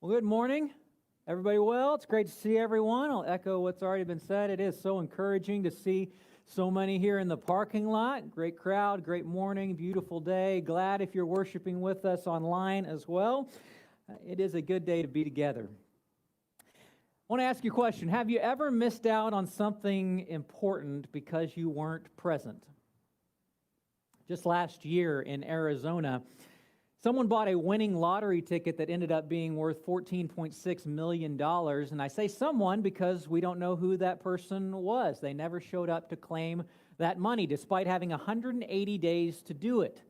Well, good morning. Everybody well? It's great to see everyone. I'll echo what's already been said. It is so encouraging to see so many here in the parking lot. Great crowd, great morning, beautiful day. Glad if you're worshiping with us online as well. It is a good day to be together. I want to ask you a question. Have you ever missed out on something important because you weren't present? Just last year in Arizona, someone bought a winning lottery ticket that ended up being worth $14.6 million. And I say someone because we don't know who that person was. They never showed up to claim that money, despite having 180 days to do it.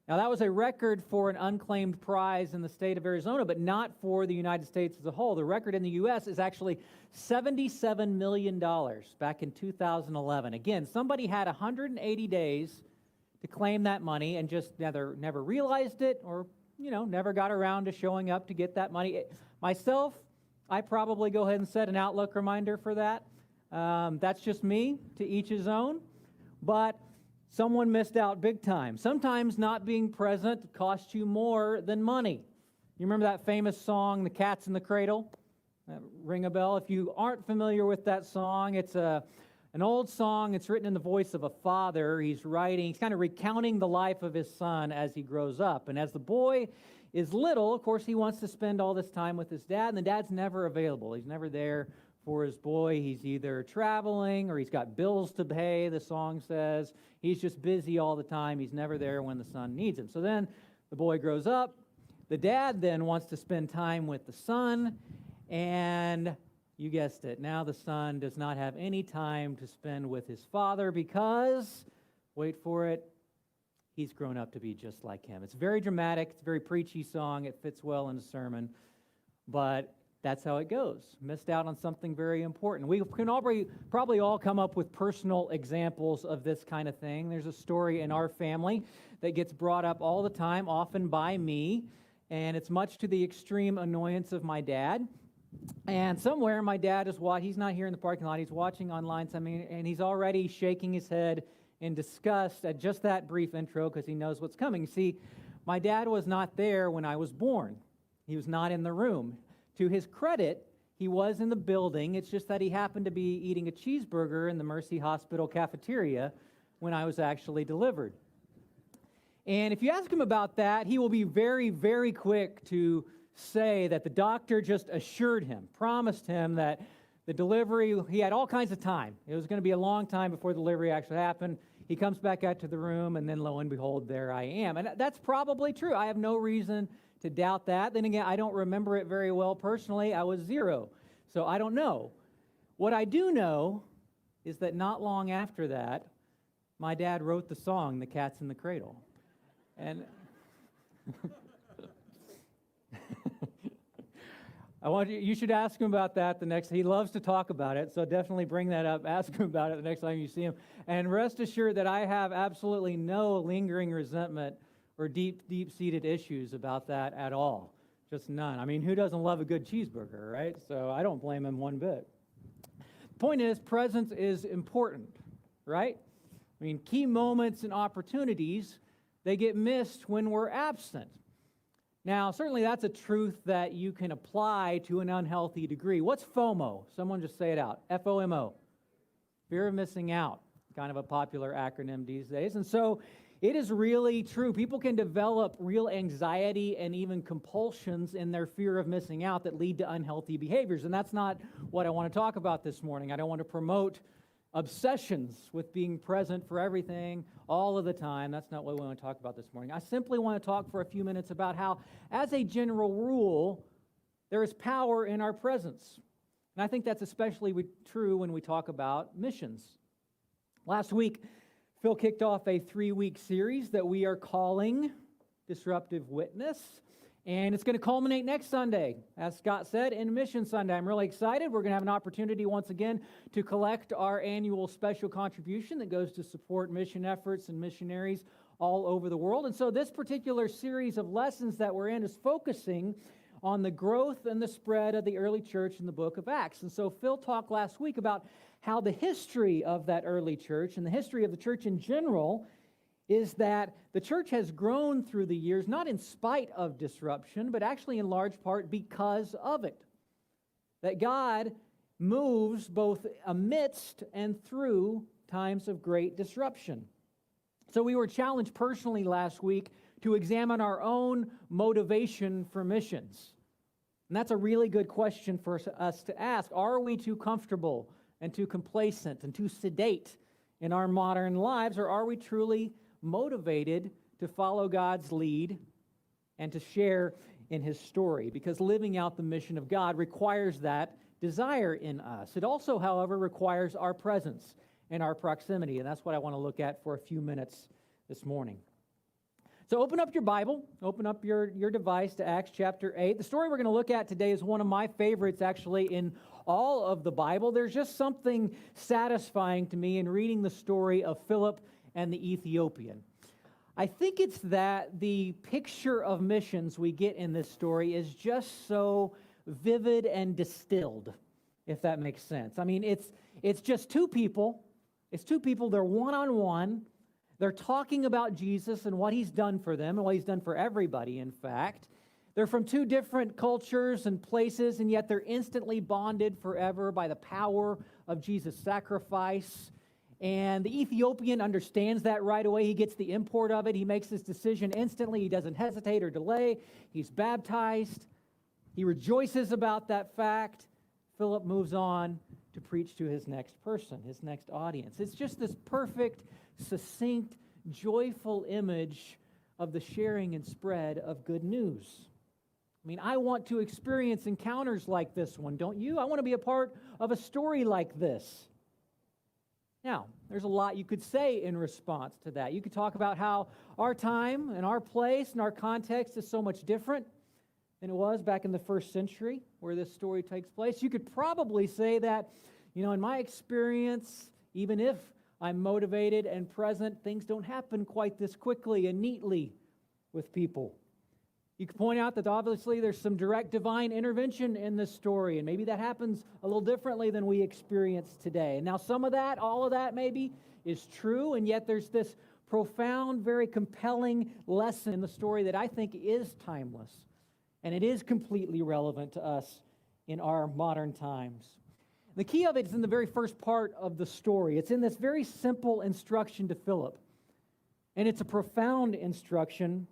Now, that was a record for an unclaimed prize in the state of Arizona, but not for the United States as a whole. The record in the U.S. is actually $77 million back in 2011. Again, somebody had 180 days to claim that money and just never realized it or, never got around to showing up to get that money. Myself, I probably go ahead and set an Outlook reminder for that. That's just me, to each his own. But someone missed out big time. Sometimes not being present costs you more than money. You remember that famous song, The Cat's in the Cradle? Ring a bell? If you aren't familiar with that song, it's an old song. It's written in the voice of a father. He's kind of recounting the life of his son as he grows up. And as the boy is little, of course, he wants to spend all this time with his dad, and the dad's never available. He's never there for his boy. He's either traveling or he's got bills to pay, the song says. He's just busy all the time. He's never there when the son needs him. So then the boy grows up. The dad then wants to spend time with the son, and you guessed it. Now the son does not have any time to spend with his father because, wait for it, he's grown up to be just like him. It's very dramatic. It's a very preachy song. It fits well in a sermon. But that's how it goes. Missed out on something very important. We can probably all come up with personal examples of this kind of thing. There's a story in our family that gets brought up all the time, often by me, and it's much to the extreme annoyance of my dad. And somewhere my dad is he's not here in the parking lot, he's watching online something, and he's already shaking his head in disgust at just that brief intro because he knows what's coming. See, my dad was not there when I was born. He was not in the room. To his credit, he was in the building. It's just that he happened to be eating a cheeseburger in the Mercy Hospital cafeteria when I was actually delivered. And if you ask him about that, he will be very, very quick to say that the doctor just assured him, promised him that the delivery, he had all kinds of time. It was going to be a long time before the delivery actually happened. He comes back out to the room, and then lo and behold, there I am. And that's probably true. I have no reason to doubt that. Then again, I don't remember it very well personally. I was 0, so I don't know. What I do know is that not long after that, my dad wrote the song, The Cat's in the Cradle. And you should ask him about that he loves to talk about it, so definitely bring that up. Ask him about it the next time you see him. And rest assured that I have absolutely no lingering resentment or deep-seated issues about that at all. Just none. I mean, who doesn't love a good cheeseburger, right? So I don't blame him one bit. The point is, presence is important, right? I mean, key moments and opportunities, they get missed when we're absent. Now, certainly that's a truth that you can apply to an unhealthy degree. What's FOMO? Someone just say it out. FOMO. Fear of missing out. Kind of a popular acronym these days. And so it is really true. People can develop real anxiety and even compulsions in their fear of missing out that lead to unhealthy behaviors. And that's not what I want to talk about this morning. I don't want to promote obsessions with being present for everything all of the time. That's not what we want to talk about this morning. I simply want to talk for a few minutes about how, as a general rule, there is power in our presence. And I think that's especially true when we talk about missions. Last week, Phil kicked off a 3-week series that we are calling Disruptive Witness. And it's going to culminate next Sunday, as Scott said, in Mission Sunday. I'm really excited. We're going to have an opportunity once again to collect our annual special contribution that goes to support mission efforts and missionaries all over the world. And so this particular series of lessons that we're in is focusing on the growth and the spread of the early church in the book of Acts. And so Phil talked last week about how the history of that early church and the history of the church in general is that the church has grown through the years, not in spite of disruption, but actually in large part because of it. That God moves both amidst and through times of great disruption. So we were challenged personally last week to examine our own motivation for missions. And that's a really good question for us to ask. Are we too comfortable and too complacent and too sedate in our modern lives, or are we truly motivated to follow God's lead and to share in His story? Because living out the mission of God requires that desire in us. It also, however, requires our presence and our proximity, and that's what I want to look at for a few minutes this morning. So open up your Bible, open up your device to Acts chapter 8. The story we're going to look at today is one of my favorites, actually, in all of the Bible. There's just something satisfying to me in reading the story of Philip and the Ethiopian. I think it's that the picture of missions we get in this story is just so vivid and distilled, if that makes sense. I mean, it's just two people. It's two people. They're one-on-one. They're talking about Jesus and what He's done for them and what He's done for everybody, in fact. They're from two different cultures and places, and yet they're instantly bonded forever by the power of Jesus' sacrifice. And the Ethiopian understands that right away. He gets the import of it. He makes his decision instantly. He doesn't hesitate or delay. He's baptized. He rejoices about that fact. Philip moves on to preach to his next person, his next audience. It's just this perfect, succinct, joyful image of the sharing and spread of good news. I mean, I want to experience encounters like this one, don't you? I want to be a part of a story like this. Now, there's a lot you could say in response to that. You could talk about how our time and our place and our context is so much different than it was back in the first century where this story takes place. You could probably say that, in my experience, even if I'm motivated and present, things don't happen quite this quickly and neatly with people. You could point out that obviously there's some direct divine intervention in this story, and maybe that happens a little differently than we experience today. And now some of that, all of that maybe, is true, and yet there's this profound, very compelling lesson in the story that I think is timeless, and it is completely relevant to us in our modern times. The key of it is in the very first part of the story. It's in this very simple instruction to Philip, and it's a profound instruction.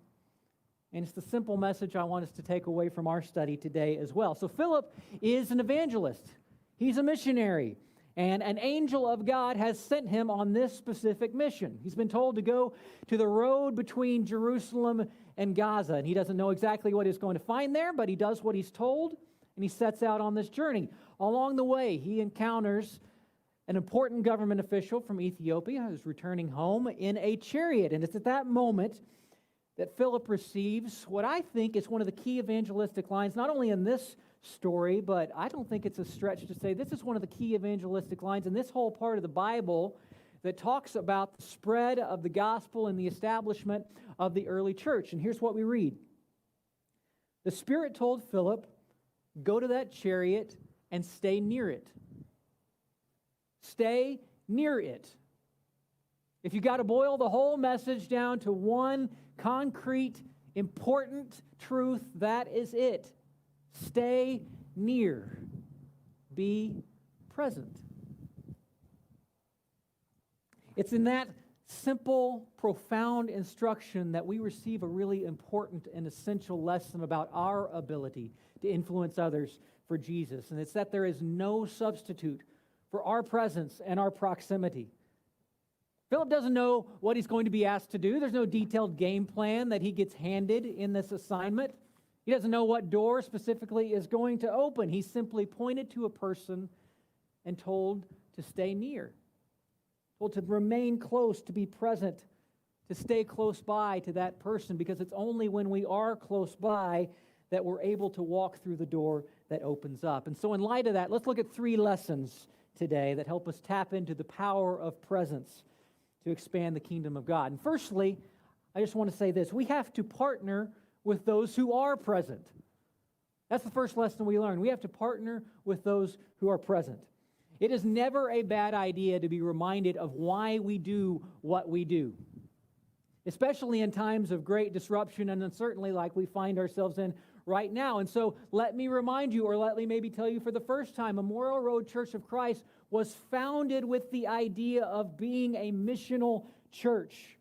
And it's the simple message I want us to take away from our study today as well. So Philip is an evangelist. He's a missionary. And an angel of God has sent him on this specific mission. He's been told to go to the road between Jerusalem and Gaza. And he doesn't know exactly what he's going to find there, but he does what he's told, and he sets out on this journey. Along the way, he encounters an important government official from Ethiopia who's returning home in a chariot. And it's at that moment that Philip receives what I think is one of the key evangelistic lines, not only in this story, but I don't think it's a stretch to say this is one of the key evangelistic lines in this whole part of the Bible that talks about the spread of the gospel and the establishment of the early church. And here's what we read. The Spirit told Philip, go to that chariot and stay near it. Stay near it. If you got to boil the whole message down to one concrete, important truth, that is it. Stay near. Be present. It's in that simple, profound instruction that we receive a really important and essential lesson about our ability to influence others for Jesus. And it's that there is no substitute for our presence and our proximity. Philip doesn't know what he's going to be asked to do. There's no detailed game plan that he gets handed in this assignment. He doesn't know what door specifically is going to open. He's simply pointed to a person and told to stay near, told to remain close, to be present, to stay close by to that person, because it's only when we are close by that we're able to walk through the door that opens up. And so in light of that, let's look at 3 lessons today that help us tap into the power of presence to expand the kingdom of God. And firstly, I just want to say this. We have to partner with those who are present. That's the first lesson we learn. We have to partner with those who are present. It is never a bad idea to be reminded of why we do what we do. especially in times of great disruption and uncertainty like we find ourselves in right now. And so let me remind you, or let me maybe tell you for the first time, Memorial Road Church of Christ was founded with the idea of being a missional church,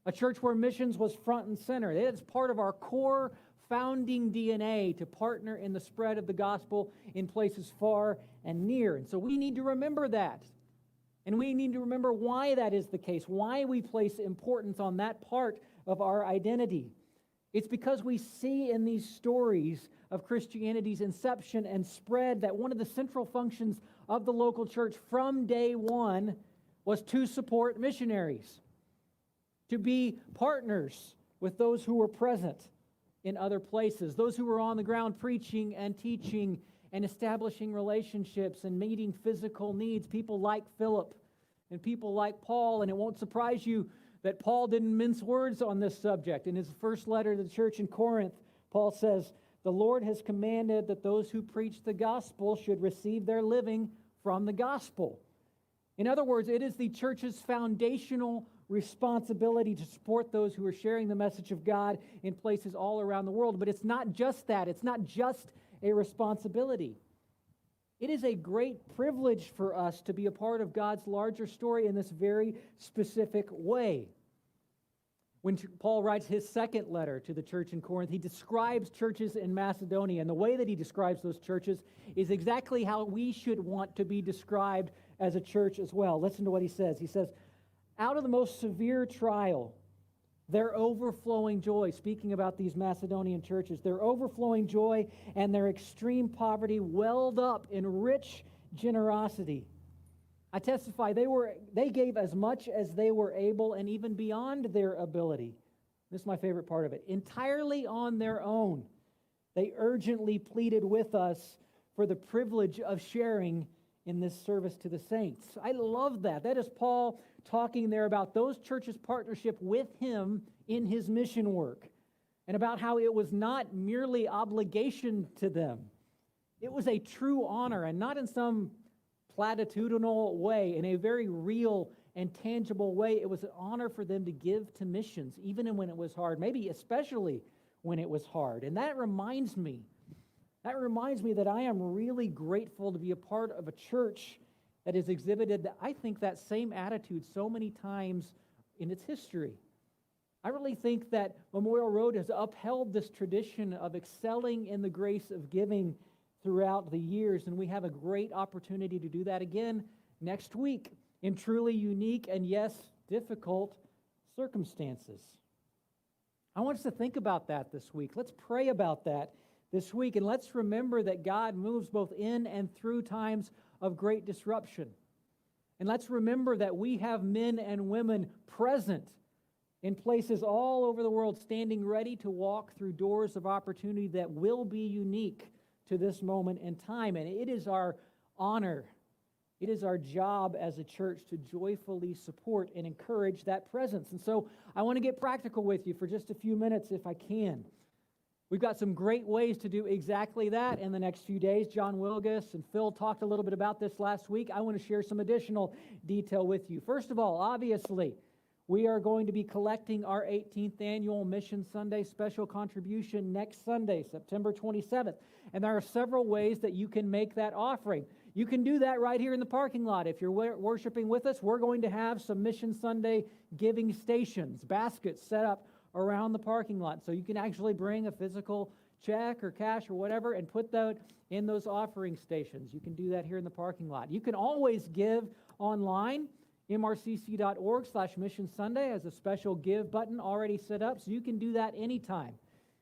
a church where missions was front and center. It's part of our core founding DNA to partner in the spread of the gospel in places far and near. And so we need to remember that. And we need to remember why that is the case, why we place importance on that part of our identity. It's because we see in these stories of Christianity's inception and spread that one of the central functions of the local church from day one was to support missionaries, to be partners with those who were present in other places, those who were on the ground preaching and teaching and establishing relationships and meeting physical needs, people like Philip and people like Paul. And it won't surprise you that Paul didn't mince words on this subject. In his first letter to the church in Corinth, Paul says, "The Lord has commanded that those who preach the gospel should receive their living from the gospel." In other words, it is the church's foundational responsibility to support those who are sharing the message of God in places all around the world. But it's not just that. It's not just a responsibility. It is a great privilege for us to be a part of God's larger story in this very specific way. When Paul writes his second letter to the church in Corinth, he describes churches in Macedonia, and the way that he describes those churches is exactly how we should want to be described as a church as well. Listen to what he says. He says, "Out of the most severe trial, their overflowing joy," speaking about these Macedonian churches, "their overflowing joy and their extreme poverty welled up in rich generosity. I testify they gave as much as they were able and even beyond their ability." This is my favorite part of it. "Entirely on their own, they urgently pleaded with us for the privilege of sharing in this service to the saints." I love that. That is Paul talking there about those churches' partnership with him in his mission work, and about how it was not merely obligation to them. It was a true honor, and not in some platitudinal way, in a very real and tangible way. It was an honor for them to give to missions, even when it was hard, maybe especially when it was hard. And that reminds me that I am really grateful to be a part of a church that has exhibited, I think, that same attitude so many times in its history. I really think that Memorial Road has upheld this tradition of excelling in the grace of giving throughout the years, and we have a great opportunity to do that again next week in truly unique and, yes, difficult circumstances. I want us to think about that this week. Let's pray about that this week, and let's remember that God moves both in and through times of great disruption. And let's remember that we have men and women present in places all over the world, standing ready to walk through doors of opportunity that will be unique to this moment in time. And it is our honor, it is our job as a church to joyfully support and encourage that presence. And so I want to get practical with you for just a few minutes if I can. We've got some great ways to do exactly that in the next few days. John Wilgus and Phil talked a little bit about this last week. I want to share some additional detail with you. First of all, obviously, we are going to be collecting our 18th annual Mission Sunday special contribution next Sunday, September 27th. And there are several ways that you can make that offering. You can do that right here in the parking lot. If you're worshiping with us, we're going to have some Mission Sunday giving stations, baskets set up around the parking lot. So you can actually bring a physical check or cash or whatever and put that in those offering stations. You can do that here in the parking lot. You can always give online. mrcc.org/Mission Sunday has a special give button already set up, so you can do that anytime.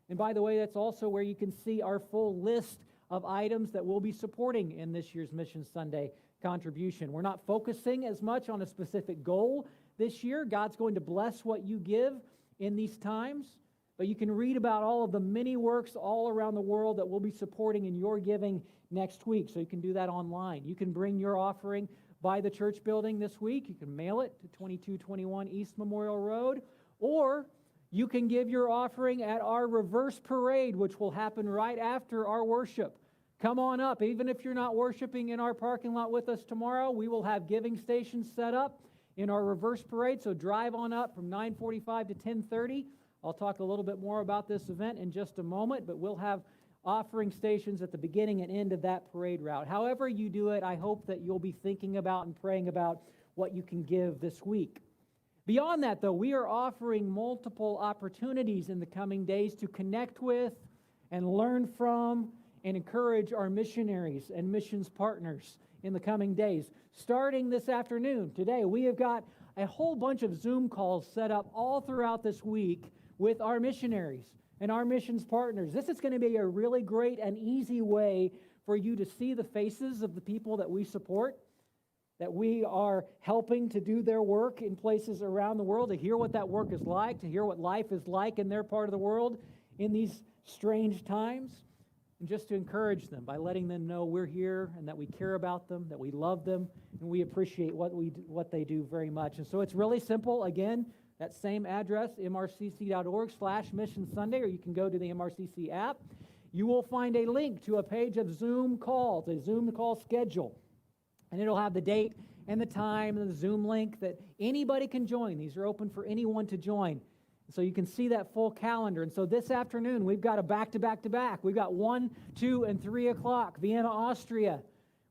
And by the way, that's also where you can see our full list of items that we'll be supporting in this year's Mission Sunday contribution. We're not focusing as much on a specific goal this year. God's going to bless what you give in these times, but you can read about all of the many works all around the world that we'll be supporting in your giving next week, so you can do that online. You can bring your offering by the church building this week. You can mail it to 2221 East Memorial Road, or you can give your offering at our reverse parade, which will happen right after our worship. Come on up. Even if you're not worshiping in our parking lot with us tomorrow, we will have giving stations set up, in our reverse parade, so drive on up from 9:45 to 10:30. I'll talk a little bit more about this event in just a moment, but we'll have offering stations at the beginning and end of that parade route. However you do it, I hope that you'll be thinking about and praying about what you can give this week. Beyond that, though, we are offering multiple opportunities in the coming days to connect with and learn from and encourage our missionaries and missions partners in the coming days. Starting this afternoon, today, we have got a whole bunch of Zoom calls set up all throughout this week with our missionaries and our missions partners. This is going to be a really great and easy way for you to see the faces of the people that we support, that we are helping to do their work in places around the world, to hear what that work is like, to hear what life is like in their part of the world in these strange times, and just to encourage them by letting them know we're here and that we care about them, that we love them, and we appreciate what they do very much. And so it's really simple. Again, that same address, mrcc.org/Mission Sunday, or you can go to the MRCC app. You will find a link to a page of Zoom calls, a Zoom call schedule. And it'll have the date and the time and the Zoom link that anybody can join. These are open for anyone to join. So you can see that full calendar. And so this afternoon, we've got a back-to-back-to-back. We've got 1, 2, and 3 o'clock, Vienna, Austria.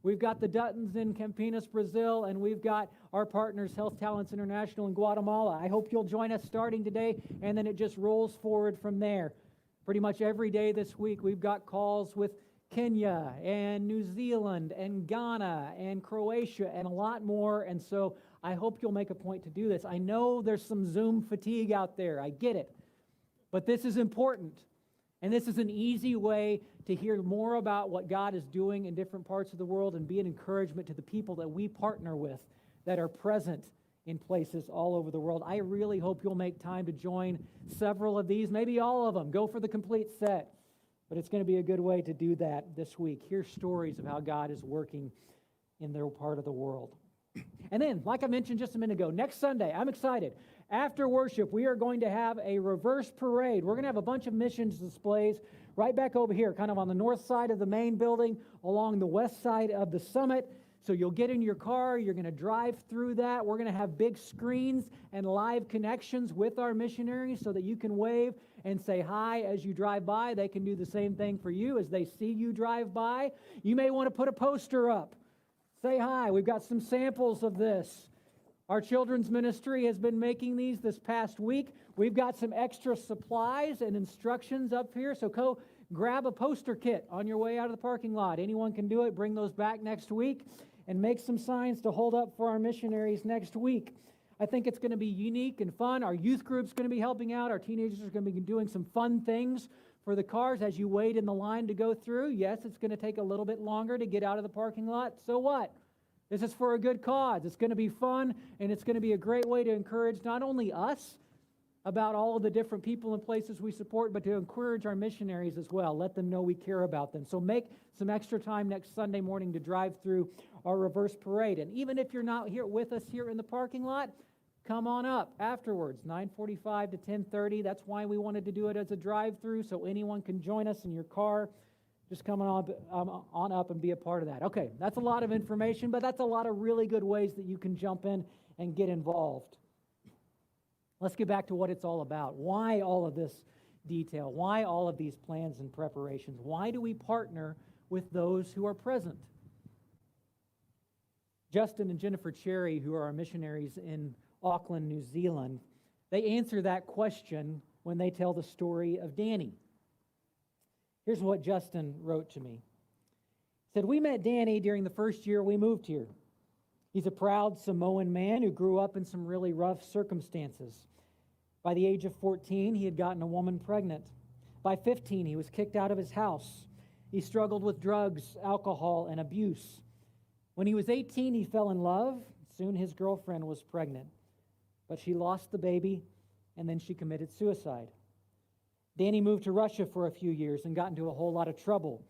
We've got the Duttons in Campinas, Brazil, and we've got our partners, Health Talents International in Guatemala. I hope you'll join us starting today, and then it just rolls forward from there. Pretty much every day this week, we've got calls with Kenya and New Zealand and Ghana and Croatia and a lot more. And so I hope you'll make a point to do this. I know there's some Zoom fatigue out there. I get it. But this is important. And this is an easy way to hear more about what God is doing in different parts of the world and be an encouragement to the people that we partner with that are present in places all over the world. I really hope you'll make time to join several of these, maybe all of them. Go for the complete set. But it's going to be a good way to do that this week. Hear stories of how God is working in their part of the world. And then, like I mentioned just a minute ago, next Sunday, I'm excited. After worship, we are going to have a reverse parade. We're going to have a bunch of missions displays right back over here, kind of on the north side of the main building, along the west side of the summit. So you'll get in your car, you're going to drive through that. We're going to have big screens and live connections with our missionaries so that you can wave and say hi as you drive by. They can do the same thing for you as they see you drive by. You may want to put a poster up. Say hi. We've got some samples of this. Our children's ministry has been making these this past week. We've got some extra supplies and instructions up here, so go grab a poster kit on your way out of the parking lot. Anyone can do it. Bring those back next week and make some signs to hold up for our missionaries next week. I think it's going to be unique and fun. Our youth group's going to be helping out. Our teenagers are going to be doing some fun things for the cars as you wait in the line to go through. Yes, it's going to take a little bit longer to get out of the parking lot. So what? This is for a good cause. It's going to be fun, and it's going to be a great way to encourage not only us about all of the different people and places we support, but to encourage our missionaries as well. Let them know we care about them. So make some extra time next Sunday morning to drive through our reverse parade. And even if you're not here with us here in the parking lot, come on up afterwards, 9:45 to 10:30. That's why we wanted to do it as a drive-through, so anyone can join us in your car. Just come on up and be a part of that. Okay, that's a lot of information, but that's a lot of really good ways that you can jump in and get involved. Let's get back to what it's all about. Why all of this detail? Why all of these plans and preparations? Why do we partner with those who are present? Justin and Jennifer Cherry, who are our missionaries in Auckland, New Zealand, they answer that question when they tell the story of Danny. Here's what Justin wrote to me. He said, "We met Danny during the first year we moved here. He's a proud Samoan man who grew up in some really rough circumstances. By the age of 14, he had gotten a woman pregnant. By 15, he was kicked out of his house. He struggled with drugs, alcohol, and abuse. When he was 18, he fell in love. Soon his girlfriend was pregnant. But she lost the baby, and then she committed suicide. Danny moved to Russia for a few years and got into a whole lot of trouble.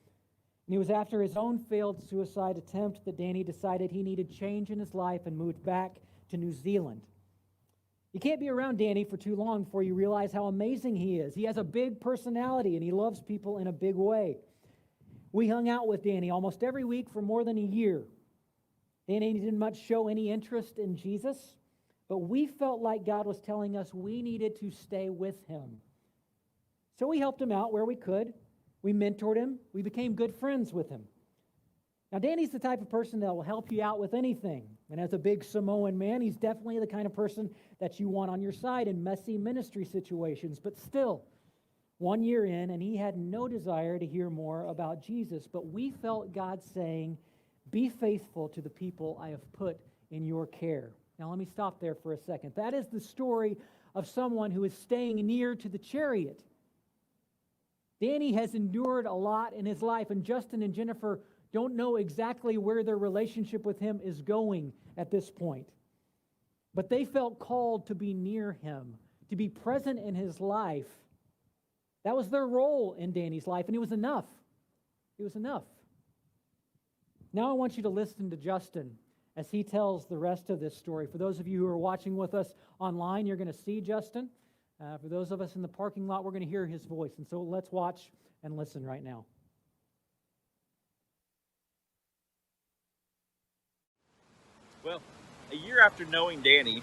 And it was after his own failed suicide attempt that Danny decided he needed change in his life and moved back to New Zealand. You can't be around Danny for too long before you realize how amazing he is. He has a big personality, and he loves people in a big way. We hung out with Danny almost every week for more than a year. Danny didn't much show any interest in Jesus. but we felt like God was telling us we needed to stay with him. So we helped him out where we could. We mentored him. We became good friends with him. Now, Danny's the type of person that will help you out with anything. And as a big Samoan man, he's definitely the kind of person that you want on your side in messy ministry situations. But still, 1 year in, and he had no desire to hear more about Jesus. But we felt God saying, be faithful to the people I have put in your care. Now, let me stop there for a second. That is the story of someone who is staying near to the chariot. Danny has endured a lot in his life, and Justin and Jennifer don't know exactly where their relationship with him is going at this point. But they felt called to be near him, to be present in his life. That was their role in Danny's life, and it was enough. It was enough. Now I want you to listen to Justin as he tells the rest of this story. For those of you who are watching with us online, you're going to see Justin. For those of us in the parking lot, we're going to hear his voice. And so let's watch and listen right now. Well, a year after knowing Danny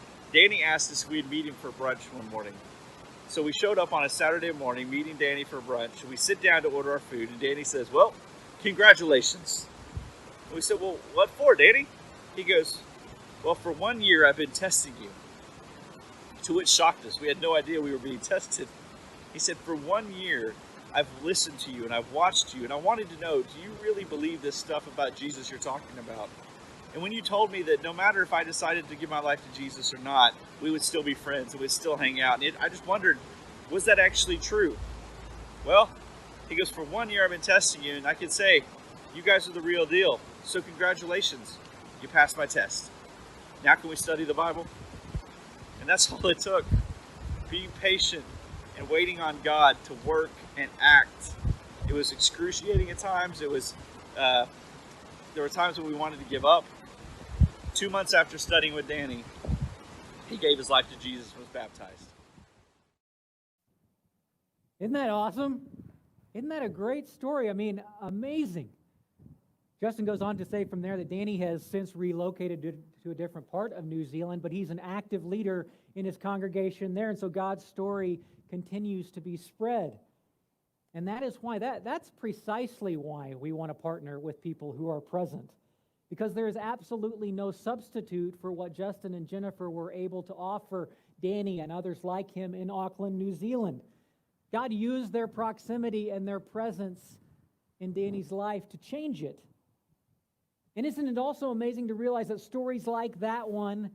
asked us if we'd meet him for brunch one morning. So we showed up on a Saturday morning, meeting Danny for brunch. We sit down to order our food, and Danny says, well, congratulations. And we said, well, what for, Danny? He goes, well, for 1 year I've been testing you. To which shocked us. We had no idea we were being tested. He said, for 1 year, I've listened to you and I've watched you, and I wanted to know, do you really believe this stuff about Jesus you're talking about? And when you told me that no matter if I decided to give my life to Jesus or not, we would still be friends and we'd still hang out. And I just wondered, was that actually true? Well, he goes, for 1 year I've been testing you, and I can say, you guys are the real deal. So congratulations, you passed my test. Now can we study the Bible? And that's all it took. Being patient and waiting on God to work and act. It was excruciating at times. There were times when we wanted to give up. 2 months after studying with Danny, he gave his life to Jesus and was baptized. Isn't that awesome? Isn't that a great story? I mean, amazing. Justin goes on to say from there that Danny has since relocated to a different part of New Zealand, but he's an active leader in his congregation there, and so God's story continues to be spread. And that is why, that's precisely why we want to partner with people who are present. Because there is absolutely no substitute for what Justin and Jennifer were able to offer Danny and others like him in Auckland, New Zealand. God used their proximity and their presence in Danny's life to change it. And isn't it also amazing to realize that stories like that one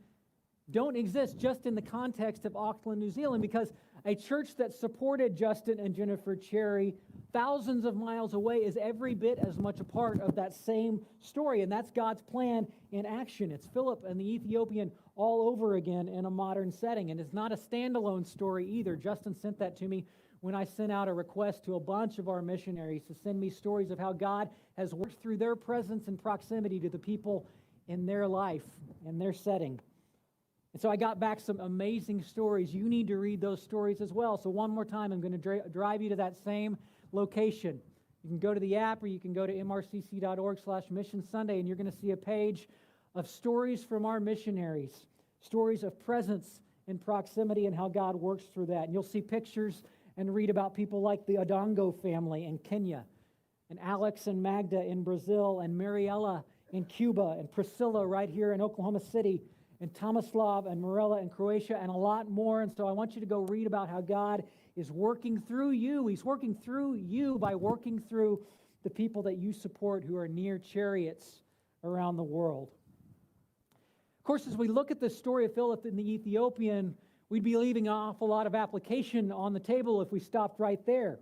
don't exist just in the context of Auckland, New Zealand, because a church that supported Justin and Jennifer Cherry thousands of miles away is every bit as much a part of that same story, and that's God's plan in action. It's Philip and the Ethiopian all over again in a modern setting, and it's not a standalone story either. Justin sent that to me when I sent out a request to a bunch of our missionaries to send me stories of how God has worked through their presence and proximity to the people in their life, in their setting. And so I got back some amazing stories. You need to read those stories as well. So one more time, I'm going to drive you to that same location. You can go to the app, or you can go to mrcc.org/Mission Sunday, and you're going to see a page of stories from our missionaries, stories of presence and proximity and how God works through that. And you'll see pictures and read about people like the Odongo family in Kenya, and Alex and Magda in Brazil, and Mariella in Cuba, and Priscilla right here in Oklahoma City, and Tomislav and Morella in Croatia, and a lot more. And so I want you to go read about how God is working through you. He's working through you by working through the people that you support who are near chariots around the world. Of course, as we look at the story of Philip and the Ethiopian, we'd be leaving an awful lot of application on the table if we stopped right there.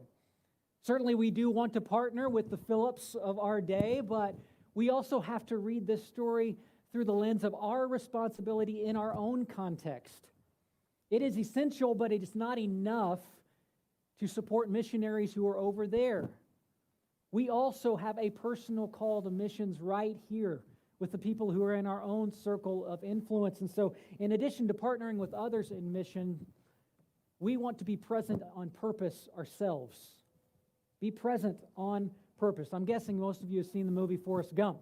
Certainly, we do want to partner with the Philips of our day, but we also have to read this story through the lens of our responsibility in our own context. It is essential, but it is not enough to support missionaries who are over there. We also have a personal call to missions right here with the people who are in our own circle of influence. And so, in addition to partnering with others in mission, we want to be present on purpose ourselves. Be present on purpose. I'm guessing most of you have seen the movie Forrest Gump.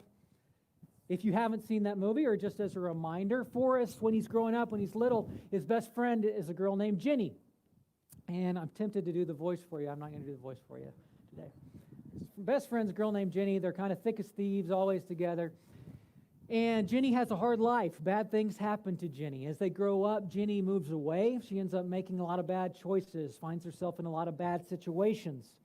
If you haven't seen that movie, or just as a reminder, Forrest, when he's growing up, when he's little, his best friend is a girl named Jenny. And I'm tempted to do the voice for you. I'm not going to do the voice for you today. His best friend's a girl named Jenny. They're kind of thick as thieves, always together. And Jenny has a hard life. Bad things happen to Jenny. As they grow up, Jenny moves away. She ends up making a lot of bad choices, finds herself in a lot of bad situations.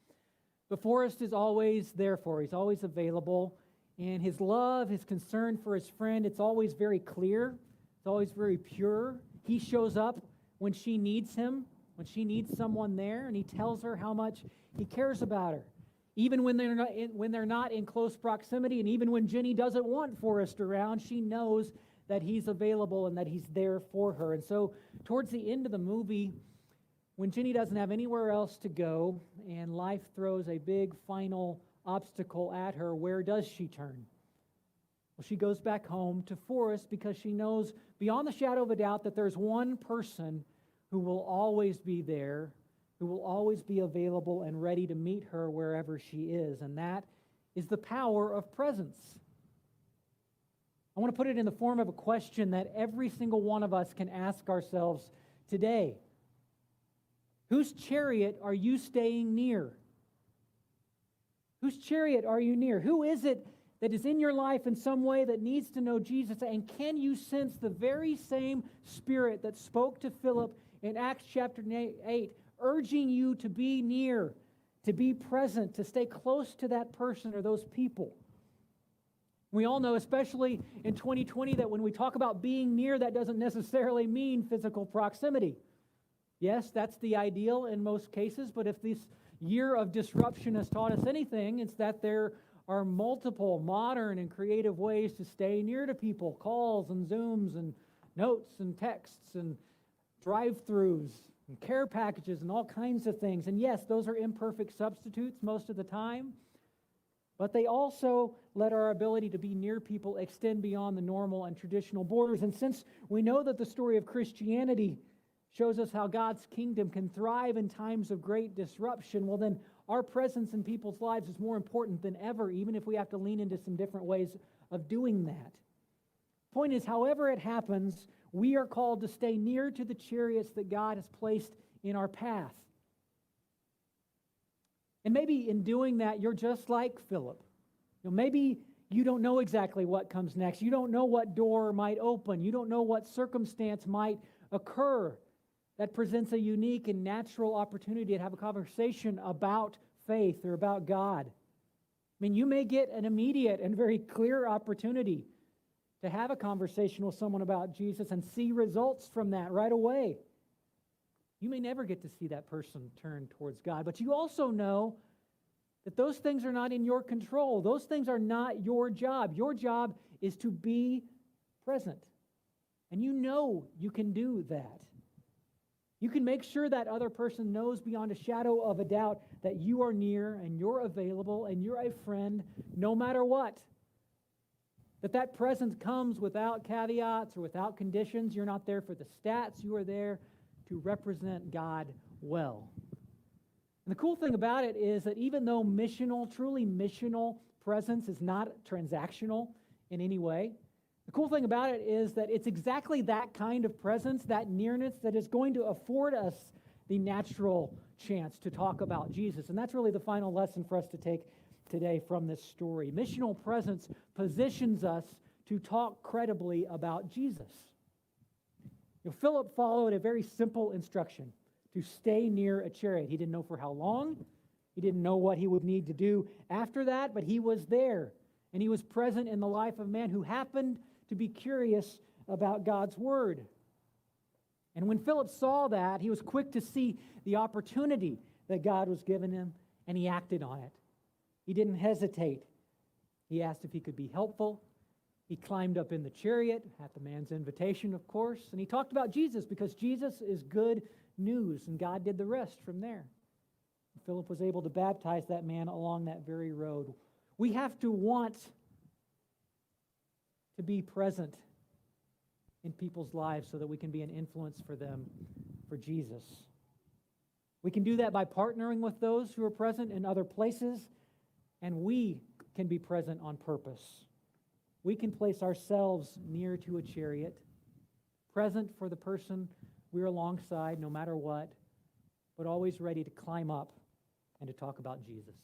But Forrest is always there for her. He's always available. And his love, his concern for his friend, it's always very clear. It's always very pure. He shows up when she needs him, when she needs someone there, and he tells her how much he cares about her. Even when they're not in close proximity, and even when Jenny doesn't want Forrest around, she knows that he's available and that he's there for her. And so towards the end of the movie, when Jenny doesn't have anywhere else to go and life throws a big final obstacle at her, where does she turn? Well, she goes back home to Forrest because she knows beyond the shadow of a doubt that there's one person who will always be there, who will always be available and ready to meet her wherever she is, and that is the power of presence. I want to put it in the form of a question that every single one of us can ask ourselves today. Whose chariot are you staying near? Whose chariot are you near? Who is it that is in your life in some way that needs to know Jesus? And can you sense the very same Spirit that spoke to Philip in Acts chapter 8, urging you to be near, to be present, to stay close to that person or those people? We all know, especially in 2020, that when we talk about being near, that doesn't necessarily mean physical proximity. Yes, that's the ideal in most cases, but if this year of disruption has taught us anything, it's that there are multiple modern and creative ways to stay near to people. Calls and Zooms and notes and texts and drive-thrus and care packages and all kinds of things. And yes, those are imperfect substitutes most of the time, but they also let our ability to be near people extend beyond the normal and traditional borders. And since we know that the story of Christianity shows us how God's kingdom can thrive in times of great disruption, well then our presence in people's lives is more important than ever, even if we have to lean into some different ways of doing that. Point is, however it happens, we are called to stay near to the chariots that God has placed in our path. And maybe in doing that, you're just like Philip. Maybe you don't know exactly what comes next. You don't know what door might open. You don't know what circumstance might occur that presents a unique and natural opportunity to have a conversation about faith or about God. I mean, you may get an immediate and very clear opportunity to have a conversation with someone about Jesus and see results from that right away. You may never get to see that person turn towards God, but you also know that those things are not in your control. Those things are not your job. Your job is to be present. And you know you can do that. You can make sure that other person knows beyond a shadow of a doubt that you are near and you're available and you're a friend no matter what. That presence comes without caveats or without conditions. You're not there for the stats. You are there to represent God well. And the cool thing about it is that even though truly missional presence is not transactional in any way, the cool thing about it is that it's exactly that kind of presence, that nearness, that is going to afford us the natural chance to talk about Jesus. And that's really the final lesson for us to take today from this story. Missional presence positions us to talk credibly about Jesus. Philip followed a very simple instruction to stay near a chariot. He didn't know for how long. He didn't know what he would need to do after that, but he was there. And he was present in the life of a man who happened to be curious about God's word. And when Philip saw that, he was quick to see the opportunity that God was giving him, and he acted on it. He didn't hesitate. He asked if he could be helpful. He climbed up in the chariot at the man's invitation, of course, and he talked about Jesus because Jesus is good news, and God did the rest from there. Philip was able to baptize that man along that very road. We have to want to be present in people's lives so that we can be an influence for them for Jesus. We can do that by partnering with those who are present in other places, and we can be present on purpose. we can place ourselves near to a chariot, present for the person we're alongside no matter what, but always ready to climb up and to talk about Jesus.